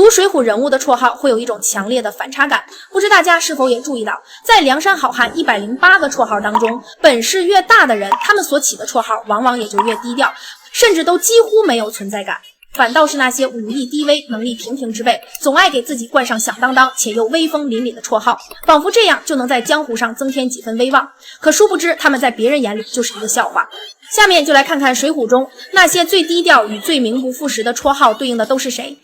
读水浒人物的绰号会有一种强烈的反差感，不知大家是否也注意到，在梁山好汉108个绰号当中，本事越大的人，他们所起的绰号往往也就越低调，甚至都几乎没有存在感。反倒是那些武艺低微、能力平平之辈，总爱给自己冠上响当当且又威风凛凛的绰号，仿佛这样就能在江湖上增添几分威望。可殊不知，他们在别人眼里就是一个笑话。下面就来看看水浒中那些最低调与最名不副实的绰号对应的都是谁。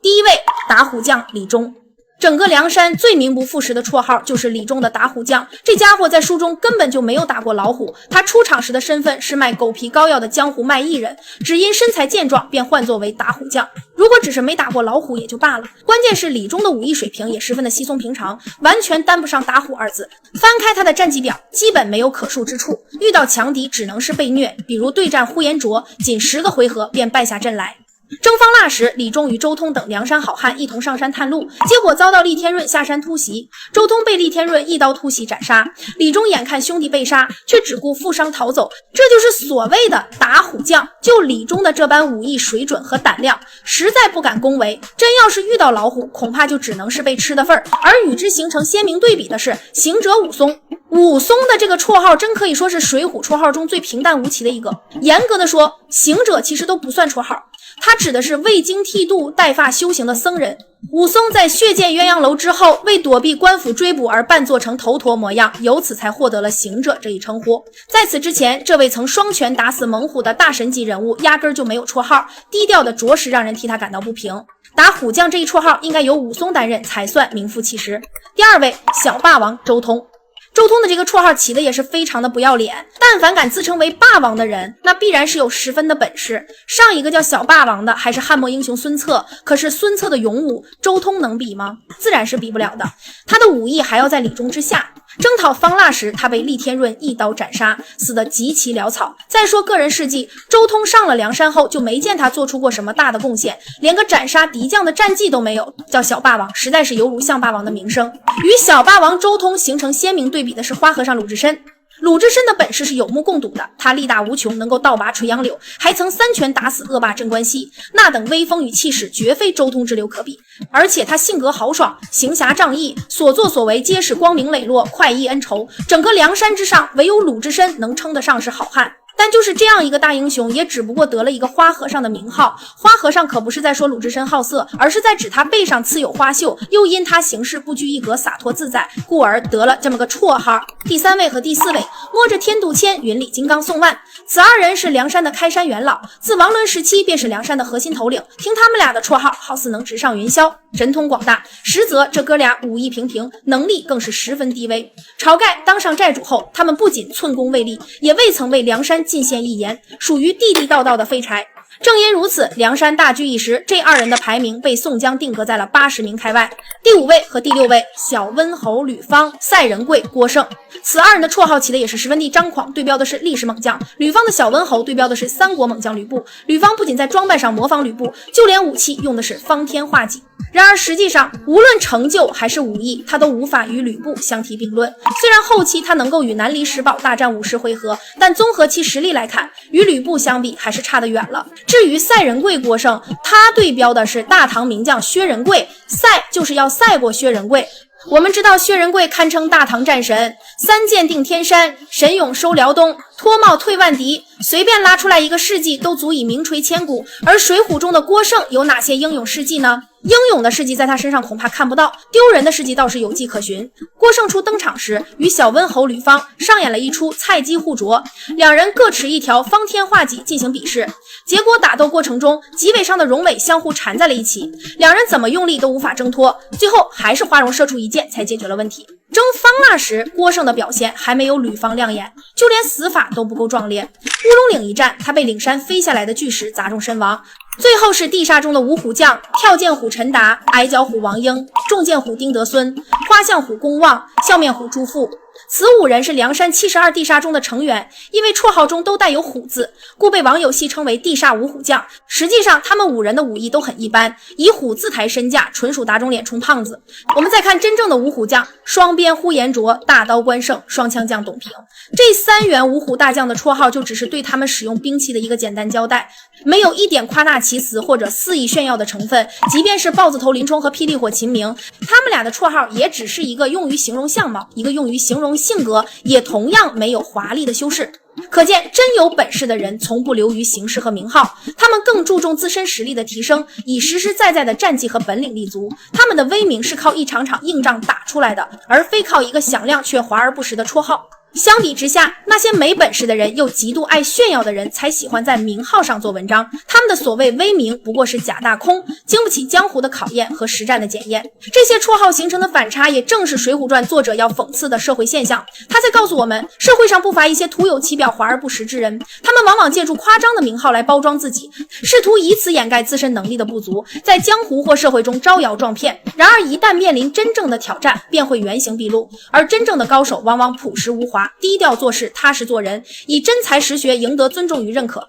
第一位，打虎将李忠。整个梁山最名不副实的绰号就是李忠的打虎将。这家伙在书中根本就没有打过老虎，他出场时的身份是卖狗皮膏药的江湖卖艺人，只因身材健壮便唤作为打虎将。如果只是没打过老虎也就罢了，关键是李忠的武艺水平也十分的稀松平常，完全担不上打虎二字。翻开他的战绩表，基本没有可述之处，遇到强敌只能是被虐，比如对战呼延灼，仅10个回合便败下阵来。征方腊时，李忠与周通等梁山好汉一同上山探路，结果遭到厉天润下山突袭，周通被厉天润一刀突袭斩杀。李忠眼看兄弟被杀，却只顾负伤逃走，这就是所谓的打虎将。就李忠的这般武艺水准和胆量，实在不敢恭维，真要是遇到老虎，恐怕就只能是被吃的份儿。而与之形成鲜明对比的是行者武松。武松的这个绰号真可以说是水浒绰号中最平淡无奇的一个。严格的说，行者其实都不算绰号，他指的是未经剃度带发修行的僧人。武松在血溅鸳鸯楼之后，为躲避官府追捕而扮作成头陀模样，由此才获得了行者这一称呼。在此之前，这位曾双拳打死猛虎的大神级人物压根就没有绰号，低调的着实让人替他感到不平。打虎将这一绰号应该由武松担任才算名副其实。第二位，小霸王周通。周通的这个绰号起的也是非常的不要脸，但凡敢自称为霸王的人，那必然是有10分的本事。上一个叫小霸王的还是汉末英雄孙策，可是孙策的勇武，周通能比吗？自然是比不了的。他的武艺还要在李忠之下。征讨方腊时，他被厉天润一刀斩杀，死得极其潦草。再说个人事迹，周通上了梁山后就没见他做出过什么大的贡献，连个斩杀敌将的战绩都没有，叫小霸王实在是犹如象霸王的名声。与小霸王周通形成鲜明对比的是花和尚鲁智深。鲁智深的本事是有目共睹的，他力大无穷，能够倒拔垂杨柳，还曾3拳打死恶霸镇关西，那等威风与气势绝非周通之流可比。而且他性格豪爽，行侠仗义，所作所为皆是光明磊落，快意恩仇。整个梁山之上，唯有鲁智深能称得上是好汉。但就是这样一个大英雄，也只不过得了一个花和尚的名号。花和尚可不是在说鲁智深好色，而是在指他背上刺有花绣，又因他行事不拘一格，洒脱自在，故而得了这么个绰号。第3位和第4位，摸着天妒谦，云里金刚宋万。此2人是梁山的开山元老，自王伦时期便是梁山的核心头领。听他们俩的绰号，好似能直上云霄，神通广大。实则这哥俩武艺平平，能力更是十分低微。晁盖当上寨主后，他们不仅寸功未立，也未曾为梁山进献一言，属于地地道道的废柴。正因如此，梁山大聚一时，这2人的排名被宋江定格在了80名开外。第5位和第6位，小温侯吕方、赛仁贵郭盛。此2人的绰号起的也是十分地张狂，对标的是历史猛将。吕方的小温侯对标的是三国猛将吕布。吕方不仅在装扮上模仿吕布，就连武器用的是方天画戟。然而实际上，无论成就还是武艺，他都无法与吕布相提并论。虽然后期他能够与南离石堡大战50回合，但综合其实力来看，与吕布相比还是差得远了。至于赛仁贵郭盛，他对标的是大唐名将薛仁贵，赛就是要赛过薛仁贵。我们知道薛仁贵堪称大唐战神，3剑定天山，神勇收辽东，脱帽退万敌，随便拉出来一个事迹都足以名垂千古。而水浒中的郭盛有哪些英勇事迹呢？英勇的事迹在他身上恐怕看不到，丢人的事迹倒是有迹可循。郭盛初登场时，与小温侯吕方上演了一出菜鸡互啄，2人各持一条方天画戟进行比试。结果打斗过程中，戟尾上的荣尾相互缠在了一起，2人怎么用力都无法挣脱，最后还是花荣射出一箭才解决了问题。征方腊时，郭盛的表现还没有吕方亮眼，就连死法都不够壮烈。乌龙岭一战，他被岭山飞下来的巨石砸中身亡。最后是地煞中的五虎将，跳涧虎陈达、矮脚虎王英、重剑虎丁德孙、花象虎公望、笑面虎朱富。此5人是梁山72地煞中的成员，因为绰号中都带有虎字，故被网友戏称为地煞五虎将。实际上他们5人的武艺都很一般，以虎字抬身价，纯属打肿脸充胖子。我们再看真正的五虎将，双鞭呼延灼、大刀关胜、双枪将董平。这3员五虎大将的绰号就只是对他们使用兵器的一个简单交代，没有一点夸大其词或者肆意炫耀的成分。即便是豹子头林冲和霹雳火秦明，他们俩的绰号也只是一个用于形容相貌，一个用于形容性格，也同样没有华丽的修饰。可见真有本事的人从不流于形式和名号，他们更注重自身实力的提升，以实实在在的战绩和本领立足。他们的威名是靠一场场硬仗打出来的，而非靠一个响亮却华而不实的绰号。相比之下，那些没本事的人又极度爱炫耀的人才喜欢在名号上做文章，他们的所谓威名不过是假大空，经不起江湖的考验和实战的检验。这些绰号形成的反差，也正是《水浒传》作者要讽刺的社会现象。他在告诉我们，社会上不乏一些徒有其表、华而不实之人，他们往往借助夸张的名号来包装自己，试图以此掩盖自身能力的不足，在江湖或社会中招摇撞骗。然而一旦面临真正的挑战，便会原形毕露，而真正的高手往往朴实无华，低调做事，踏实做人，以真才实学赢得尊重与认可。